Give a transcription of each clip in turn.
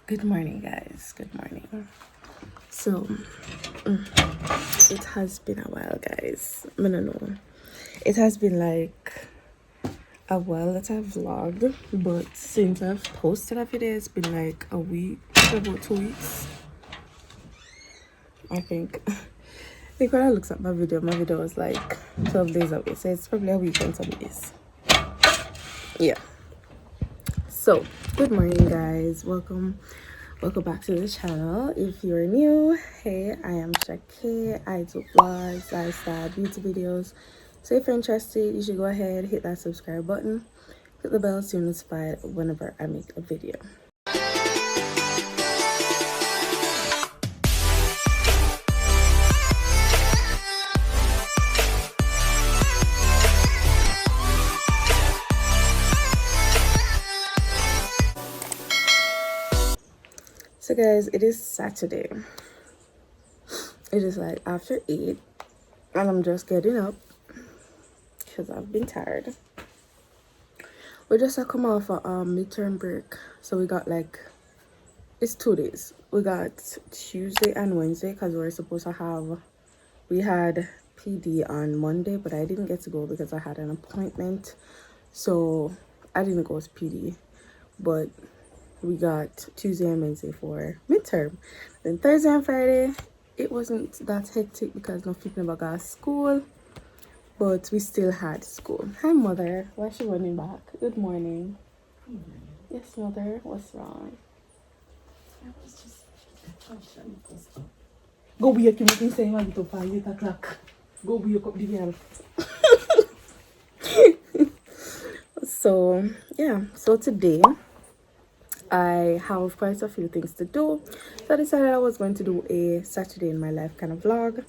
Good morning, guys. Good morning. So, it has been a while, guys. I don't know. It has been like a while that I've vlogged, but since I've posted a video, it's been like a week, about 2 weeks, I think. I think when I looked at my video was like 12 days away, so it's probably a week and some days. Yeah. So, good morning, guys. Welcome back to the channel. If you're new, hey, I am Shakay. I do vlogs, lifestyle, beauty videos. So if you're interested, you should go ahead, hit that subscribe button, hit the bell so you're notified whenever I make a video. So guys, it is Saturday. It is like after 8 and I'm just getting up because I've been tired. We just come off a midterm break, so we got like, it's 2 days. We got Tuesday and Wednesday because we had PD on Monday, but I didn't get to go because I had an appointment, so I didn't go to PD. But we got Tuesday and Wednesday for midterm. Then Thursday and Friday, it wasn't that hectic because no people never got school, but we still had school. Hi, mother. Why is she running back? Good morning. Yes, mother. What's wrong? I was just touching this. Go wake him up and say, "Man, to 8 o'clock." Go wake up the girl. So yeah, so today I have quite a few things to do. So I decided I was going to do a Saturday in my life kind of vlog.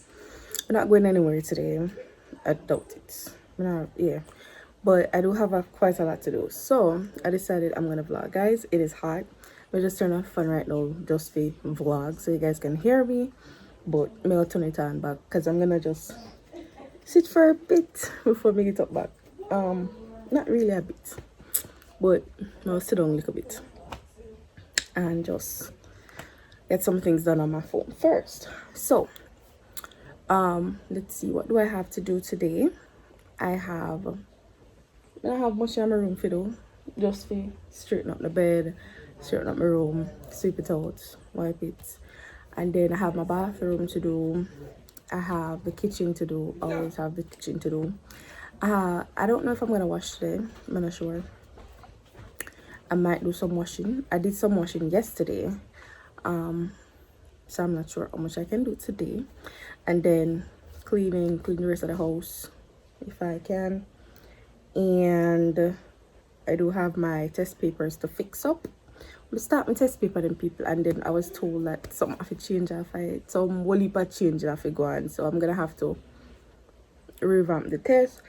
We're not going anywhere today. I doubt it. Yeah. But I do have quite a lot to do. So I decided I'm gonna vlog. Guys, it is hot. We just turn off fun right now just for vlog so you guys can hear me. But I'll turn it on back because I'm gonna just sit for a bit before we get up back. Not really a bit, but I'll sit down a little bit and just get some things done on my phone first. So let's see, what do I have to do today? I don't have much in my room to do. Just for straighten up the bed, straighten up my room, sweep it out, wipe it, and then I have my bathroom to do. I have the kitchen to do. I always have the kitchen to do. I don't know if I'm gonna wash today. I'm not sure. I might do some washing. I did some washing yesterday, so I'm not sure how much I can do today. And then clean the rest of the house if I can. And I do have my test papers to fix up. We start my test paper then people, and then I was told that some have to change after it. Some whole heap of change after go on. So I'm gonna have to revamp the test.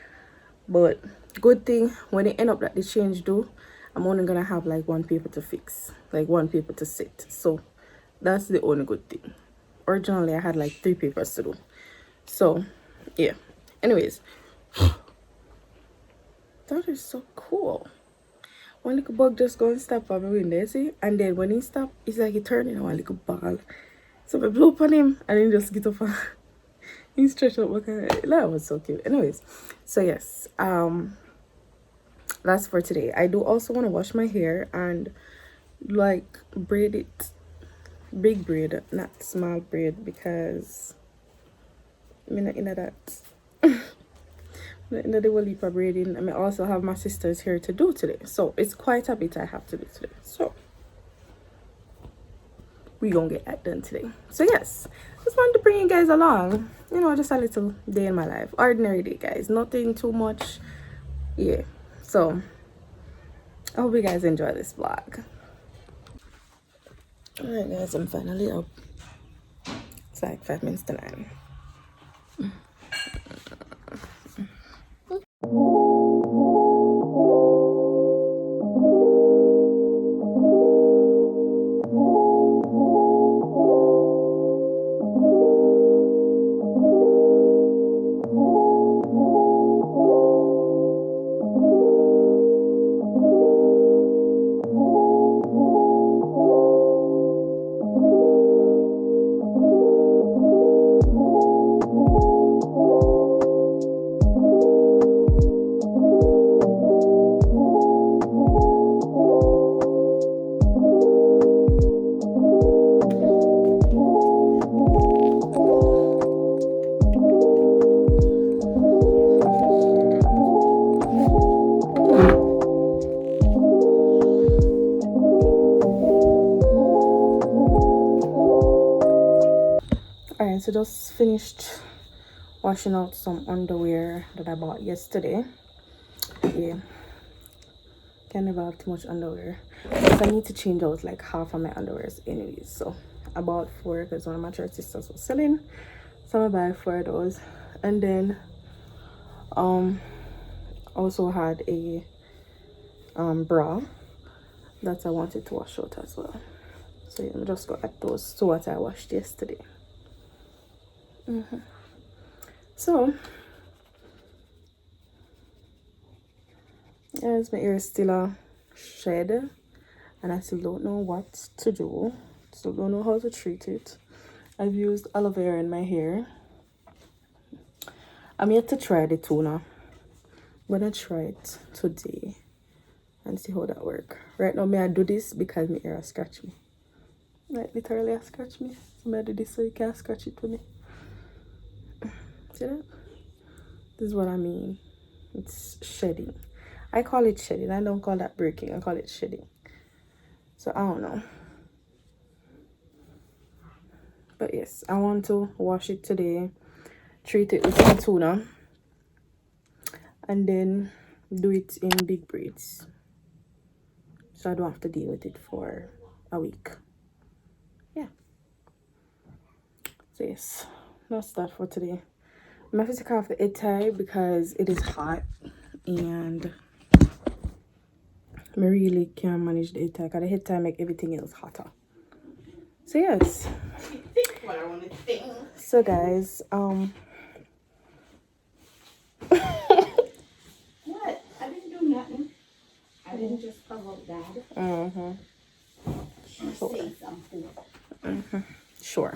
But good thing when it end up that the change do, I'm only gonna have like one paper to fix, like one paper to sit. So that's the only good thing. Originally I had like 3 papers to do. So yeah. Anyways, that is so cool. One little bug just go and stop on my window, see? And then when he stop, it's like he turned into one little ball. So I blew up on him and then just get up and he stretched out my car. That was so cute. Anyways, so yes, that's for today. I do also want to wash my hair and like braid it, big braid, not small braid, because I'm not into that. The whole heap of braiding. I also have my sisters here to do today, so it's quite a bit I have to do today. So we gonna get that done today. So yes, just wanted to bring you guys along, you know, just a little day in my life, ordinary day, guys, nothing too much. Yeah, so I hope you guys enjoy this vlog. All right, guys, I'm finally up. It's like 5 minutes to 9. so just finished washing out some underwear that I bought yesterday. Yeah, can never have too much underwear, but I need to change out like half of my underwears anyways. So I bought 4 because one of my church sisters was selling, so I buy 4 of those. And then also had a bra that I wanted to wash out as well. So yeah, I'm just gonna add those to what I washed yesterday. So yes, my hair is still a shed and I still don't know what to do. Still don't know how to treat it. I've used aloe vera in my hair. I'm yet to try the toner. I'm gonna try it today and see how that work. Right now I do this because my hair scratch me. Like literally scratch me. So I do this so you can't scratch it to me. See that? This is what I mean. It's shedding. I call it shedding. I don't call that breaking. I call it shedding. So I don't know. But yes, I want to wash it today. Treat it with some toner. And then do it in big braids. So I don't have to deal with it for a week. Yeah. So yes, that's that for today. I'm going to take off the head tie because it is hot. And I really can't manage the head tie because the head tie make everything else hotter. So yes. So guys, What? I didn't do nothing. I didn't just provoke Dad. Sure. Say something. Sure.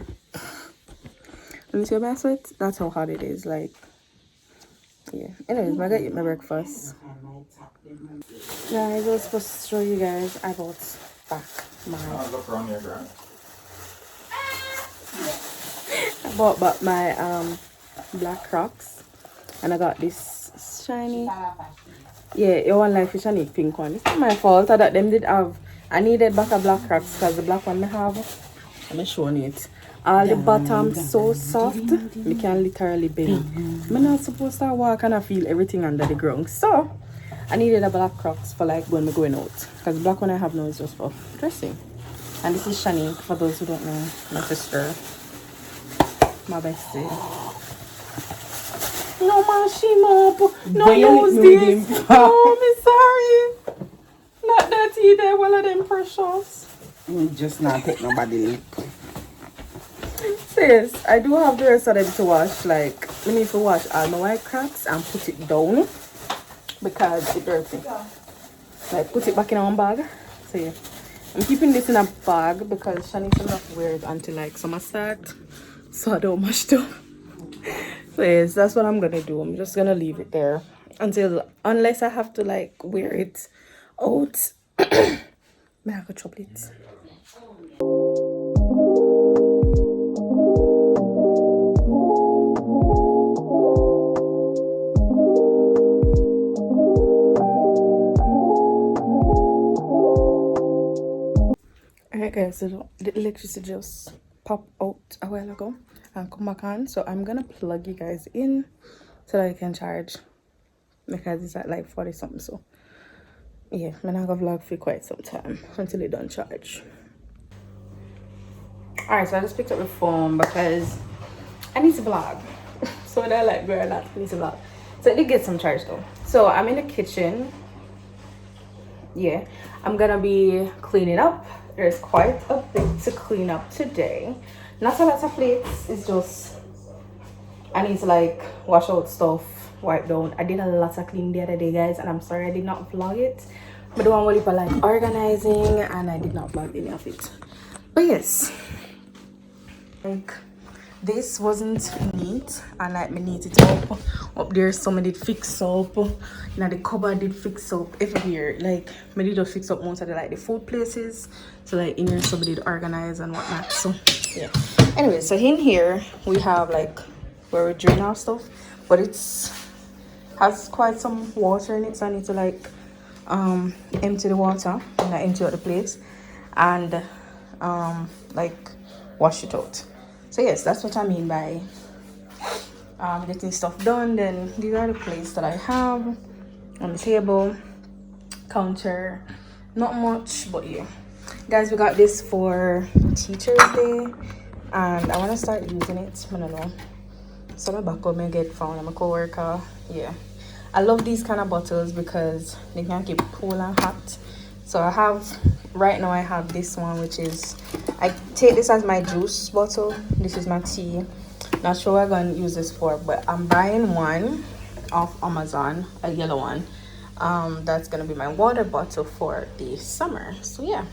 Let me see your best sweat. That's how hot it is. Like, yeah. Anyways, I gotta eat my breakfast. Guys, I was supposed to show you guys. I bought back my. Look around your ground. I bought back my black Crocs, and I got this shiny. Yeah, you want like fish and eat pink one. It's not my fault. I thought them did have. I needed back a black Crocs because the black one I have. I'm showing it. All the bottoms so soft, you can literally bend. I'm not supposed to walk and I feel everything under the ground. So I needed a black Crocs for like when we're going out. Because the black one I have now is just for dressing. And this is Shani, for those who don't know, my sister. My bestie. No, Mashima. No, use this. Oh, I'm sorry. Not that either. One of them precious. Just not take nobody lip. Sis, I do have the rest of them to wash. Like, let me wash all my white Crocs and put it down because it's dirty. Like, put it back in our bag. So yeah, I'm keeping this in a bag because Shani will not wear it until like summer start, so I don't mash it up. So yes, that's what I'm gonna do. I'm just gonna leave it there unless I have to like wear it out. I have a chocolate. Alright guys, so the electricity just popped out a while ago and come back on. So I'm gonna plug you guys in so that I can charge because it's at like 40 something. So yeah, I'm not gonna vlog for quite some time until it done charge. Alright, so I just picked up the phone because I need to vlog. So when I like go a lot, I need to vlog. So it did get some charge though. So I'm in the kitchen. Yeah, I'm gonna be cleaning up. There's quite a bit to clean up today. Not a lot of plates. It's just I need to like wash out stuff, wipe down. I did a lot of cleaning the other day, guys, and I'm sorry I did not vlog it. But the one where people like organizing, and I did not vlog any of it. But yes, like this wasn't neat, and like me neat it up there. Some did fix up. Now the cupboard did fix up everywhere. Like me did just fix up most of the like the food places. So like in here somebody did organize and whatnot. So yeah. Anyway, so in here we have like where we drain our stuff, but it's has quite some water in it, so I need to like empty the water and I empty out the place and like wash it out. So yes, that's what I mean by getting stuff done. Then these are the plates that I have on the table, counter, not much, but yeah. Guys, we got this for Teachers Day, and I want to start using it. I don't know. So my back up may get found. I'm a co-worker. Yeah. I love these kind of bottles because they can keep cool and hot. So I have, right now I have this one, which is, I take this as my juice bottle. This is my tea. Not sure what I'm going to use this for, but I'm buying one off Amazon, a yellow one. That's going to be my water bottle for the summer. So yeah.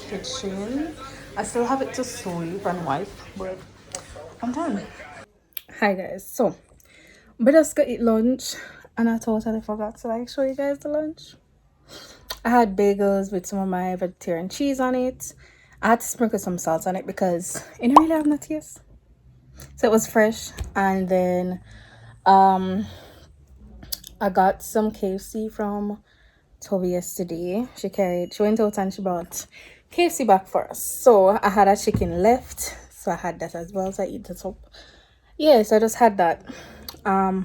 Kitchen. I still have it to sweep and wipe, but I'm done. Hi guys, so we just got eat lunch and I totally forgot to like show you guys the lunch. I had bagels with some of my vegetarian cheese on it. I had to sprinkle some salt on it because it didn't really have no taste, so it was fresh. And then I got some KFC from Toby yesterday. She went out and she brought KFC back for us. So I had a chicken left, so I had that as well. So I eat that up. Yeah, so I just had that. I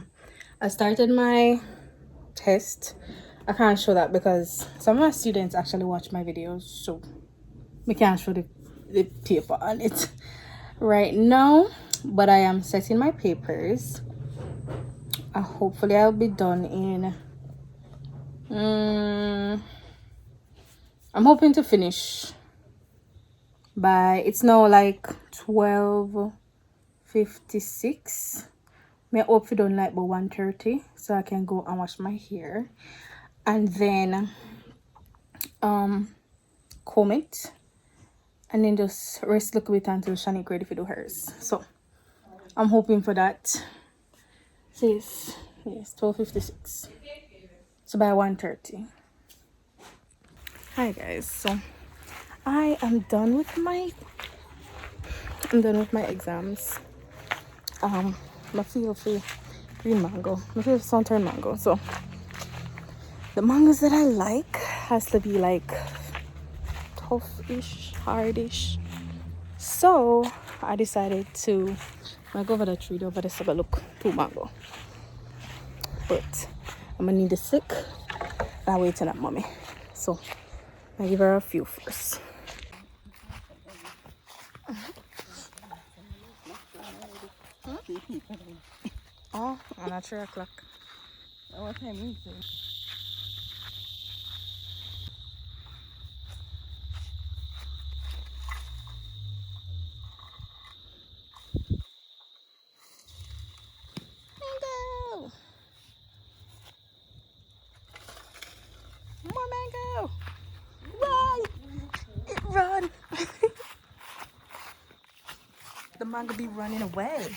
started my test. I can't show that because some of my students actually watch my videos, so we can't show the paper on it right now. But I am setting my papers. Hopefully I'll be done in I'm hoping to finish by, it's now like 12:56. May hope to done like by 1:30 so I can go and wash my hair and then comb it and then just rest a little bit until Shanique ready to do hers. So I'm hoping for that. Yes, 12:56. So by 1:30. Hi guys, so I am done with my exams. I feel for green mango. I feel southern mango. So the mangoes that I like has to be like tough-ish, hardish. So I decided to go over the tree over there, so look, 2 mango. But I'm gonna need a stick. I'm waiting at mommy. So I give her a few first. Oh, and at 3 o'clock. What time is it? Mango! More mango! Run! Run! The mango be running away.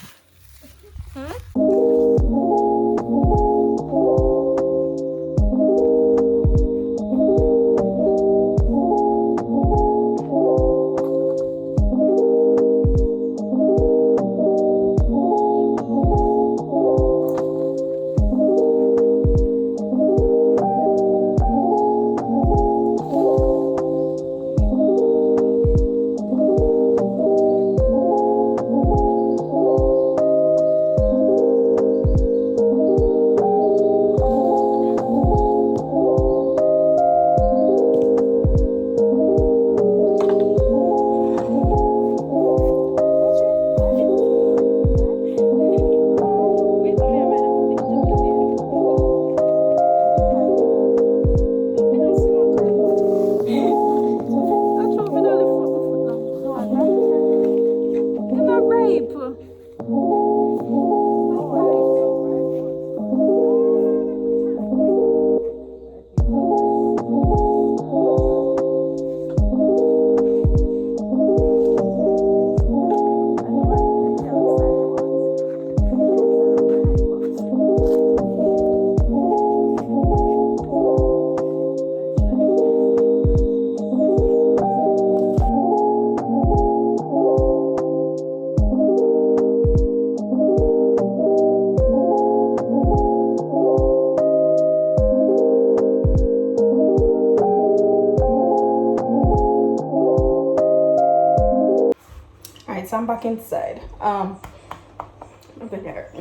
Alright, so I'm back inside. Over there.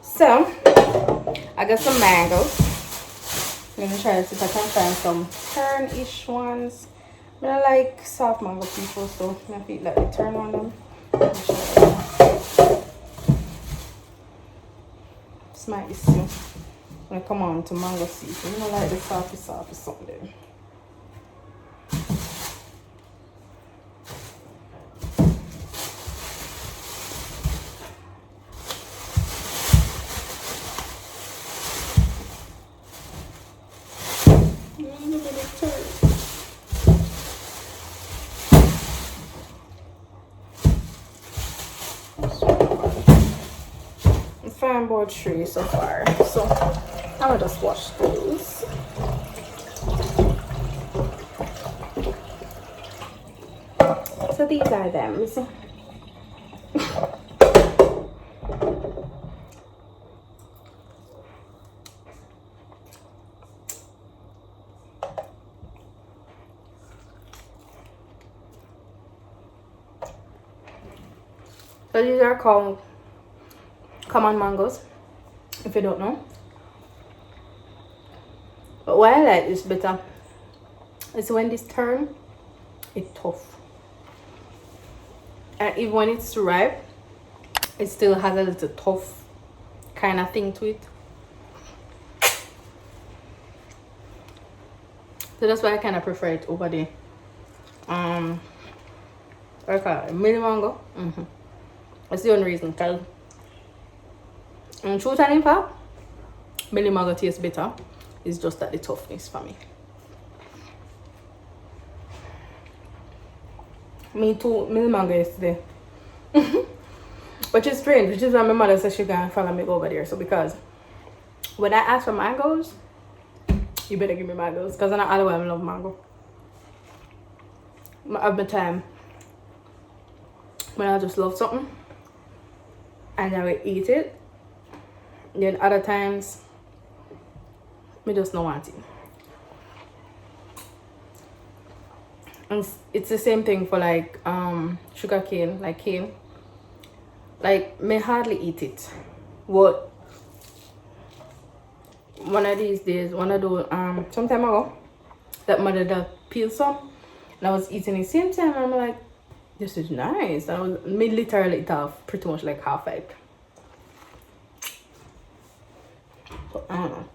So I got some mangoes. I'm gonna try to see if I can find some turn-ish ones. I don't like soft mango people, so I feel like they turn on them. It's my issue when I come on to mango season. I don't like the soft something. Fine board three so far, so I will just wash those. So these are them. So these are called common mangoes, if you don't know. But why I like this better is when this turn, it's tough. And even when it's ripe, it still has a little tough kind of thing to it. So that's why I kind of prefer it over the mini mango. That's the only reason, because in truth and in fact, mini mango tastes better. It's just that the toughness for me. Me too, mini mango yesterday. Which is strange, which is why my mother said she's gonna follow me over there. So because when I ask for mangoes, you better give me mangoes, because I know otherwise I love mango. I have my time when I just love something and I will eat it. Then other times me just don't want it. And it's the same thing for like sugar cane, like cane. Like me hardly eat it. What one of these days, one of those some time ago, that mother that peeled some, and I was eating it same time. And I'm like, this is nice. And I was me literally eat off pretty much like half it. So I don't know.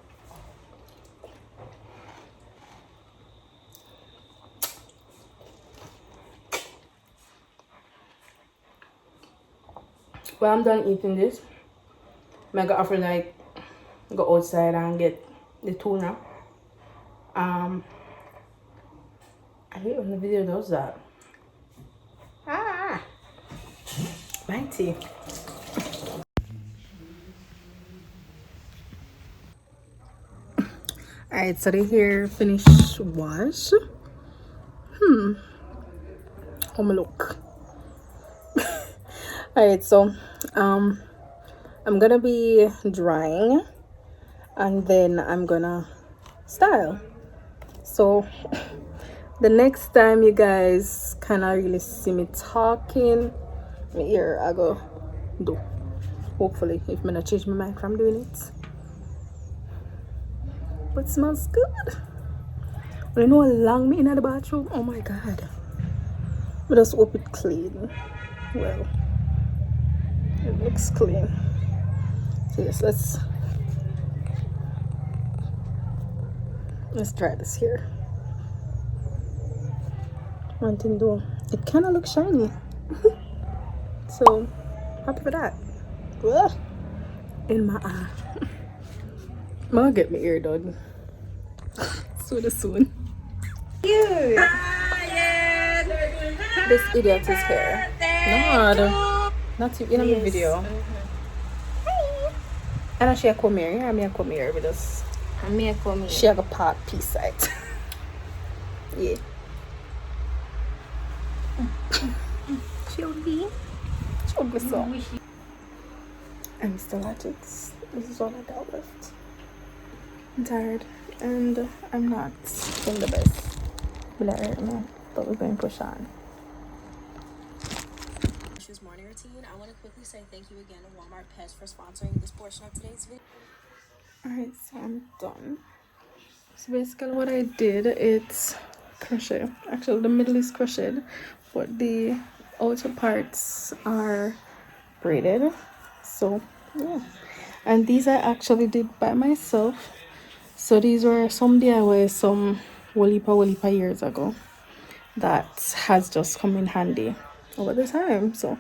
When I'm done eating this, I go offer like go outside and get the tuna. I hate when the video does that. Mighty. Alright, so the hair finish wash. How me look? Alright, so I'm gonna be drying and then I'm gonna style. So the next time you guys kinda really see me talking, here I go do. Hopefully, if I'm not change my mind from doing it. But it smells good. But you know how long me in the bathroom? Oh my god. But just hope it clean. Well, it looks clean. So yes, let's try this here. One thing though, it kind of looks shiny. So happy for that. Ugh. In my eye. I'm gonna get my ear done soon. Cute. This idiot is here. No, not you in the video. And she come here. Yeah, me come here with us. And me come here. She have a part piece side. Yeah. She'll be so. I'm still at it. This is all I got left. I'm tired and I'm not feeling the best. Will I hurt me? But we're going to push on. Morning routine. I want to quickly say thank you again to Walmart Pets for sponsoring this portion of today's video. Alright, so I'm done. So basically what I did, it's crochet. Actually the middle is crocheted, but the outer parts are braided. So yeah. And these I actually did by myself. So these were some DIY some wolipa years ago that has just come in handy over the time. So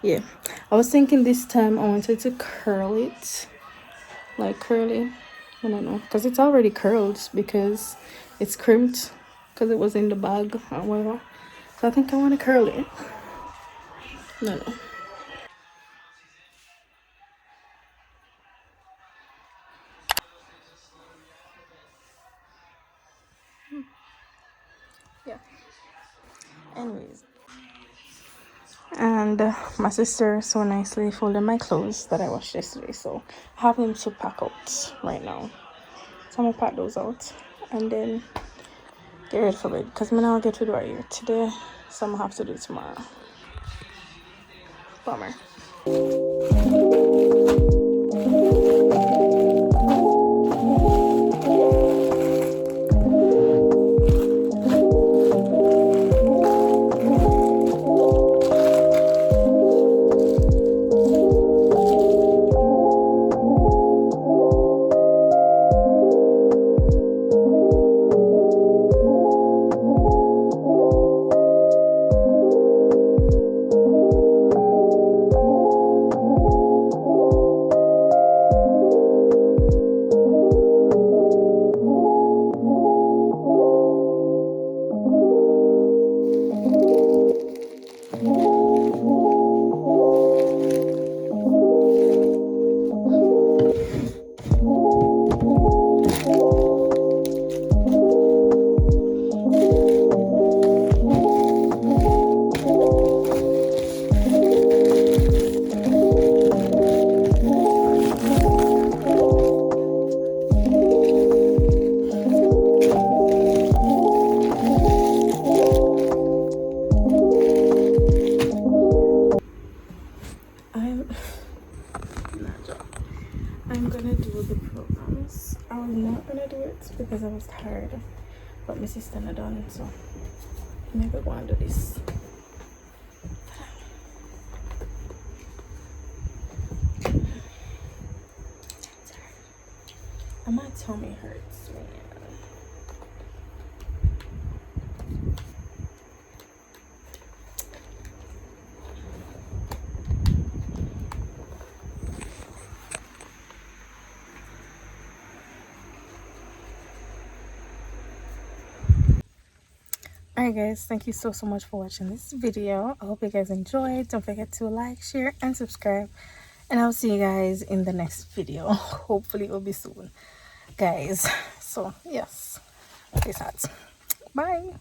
yeah, I was thinking this time I wanted to curl it, like curly, I don't know, because it's already curled because it's crimped because it was in the bag or whatever. So I think I want to curl it. No. Yeah. Anyways. And my sister so nicely folded my clothes that I washed yesterday, so I have them to pack out right now. So I'm gonna pack those out and then get ready for bed because I'm not get to do it here today, so I'm gonna have to do it tomorrow. Bummer. I'm gonna do the programs. I was not gonna do it because I was tired, but my sister not done, so maybe go and do this. And my tummy hurts, man. Alright guys, thank you so much for watching this video. I hope you guys enjoyed. Don't forget to like, share and subscribe, and I'll see you guys in the next video. Hopefully it will be soon, guys. So yes, peace out. Bye.